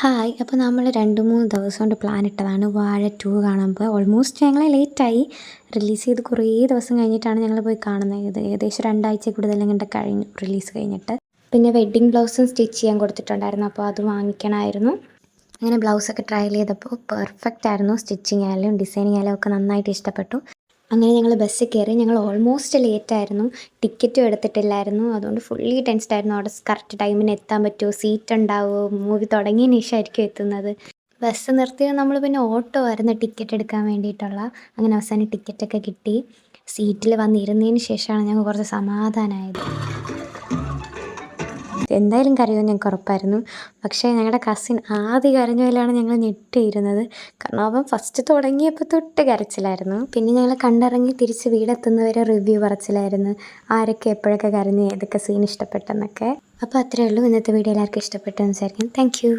Hi. അപ്പോൾ നമ്മൾ 2-3 ദിവസം കൊണ്ട് പ്ലാൻ ഇട്ടതാണ് വാഴ 2 കാണുമ്പോൾ. ഓൾമോസ്റ്റ് ഞങ്ങൾ ലേറ്റായി. റിലീസ് ചെയ്ത് കുറേ ദിവസം കഴിഞ്ഞിട്ടാണ് ഞങ്ങൾ പോയി കാണുന്നത്. ഇത് ഏകദേശം 2 ആഴ്ച കൂടുതൽ ഇങ്ങോട്ട് കഴിഞ്ഞു റിലീസ് കഴിഞ്ഞിട്ട്. പിന്നെ വെഡ്ഡിങ് ബ്ലൗസും സ്റ്റിച്ച് ചെയ്യാൻ കൊടുത്തിട്ടുണ്ടായിരുന്നു, അപ്പോൾ അത് വാങ്ങിക്കണമായിരുന്നു. അങ്ങനെ ബ്ലൗസൊക്കെ ട്രയൽ ചെയ്തപ്പോൾ പെർഫെക്റ്റ് ആയിരുന്നു. സ്റ്റിച്ചിങ് ആയാലും ഡിസൈനിങ് ആയാലും ഒക്കെ നന്നായിട്ട് ഇഷ്ടപ്പെട്ടു. അങ്ങനെ ഞങ്ങൾ ബസ്സിൽ കയറി. ഞങ്ങൾ ഓൾമോസ്റ്റ് ലേറ്റായിരുന്നു. ടിക്കറ്റും എടുത്തിട്ടില്ലായിരുന്നു. അതുകൊണ്ട് ഫുള്ളി ടെൻസ്ഡായിരുന്നു. അവിടെ കറക്റ്റ് ടൈമിന് എത്താൻ പറ്റുമോ, സീറ്റ് ഉണ്ടാവുമോ, മൂവി തുടങ്ങിയതിന് ശേഷമായിരിക്കും എത്തുന്നത്. ബസ് നിർത്തിയത് നമ്മൾ പിന്നെ ഓട്ടോ ആയിരുന്നു ടിക്കറ്റ് എടുക്കാൻ വേണ്ടിയിട്ടുള്ള. അങ്ങനെ അവസാനം ടിക്കറ്റൊക്കെ കിട്ടി. സീറ്റിൽ വന്നിരുന്നതിന് ശേഷമാണ് ഞങ്ങൾ കുറച്ച് സമാധാനമായത്. എന്തായാലും കരയുമെന്ന് ഞങ്ങൾക്ക് ഉറപ്പായിരുന്നു. പക്ഷേ ഞങ്ങളുടെ കസിൻ ആദ്യം കരഞ്ഞ പോലെയാണ് ഞങ്ങൾ ഞെട്ടിയിരുന്നത്. കാരണം അവൻ ഫസ്റ്റ് തുടങ്ങിയപ്പോൾ തൊട്ട് കരച്ചിലായിരുന്നു. പിന്നെ ഞങ്ങൾ കണ്ടിറങ്ങി തിരിച്ച് വീടെത്തുന്നവരെ റിവ്യൂ പറച്ചിലായിരുന്നു. ആരൊക്കെ എപ്പോഴൊക്കെ കരഞ്ഞ്, ഏതൊക്കെ സീൻ ഇഷ്ടപ്പെട്ടെന്നൊക്കെ. അപ്പോൾ അത്രയേ ഉള്ളൂ. ഇന്നത്തെ വീഡിയോ എല്ലാവർക്കും ഇഷ്ടപ്പെട്ടെന്ന് വിചാരിക്കും. Thank you.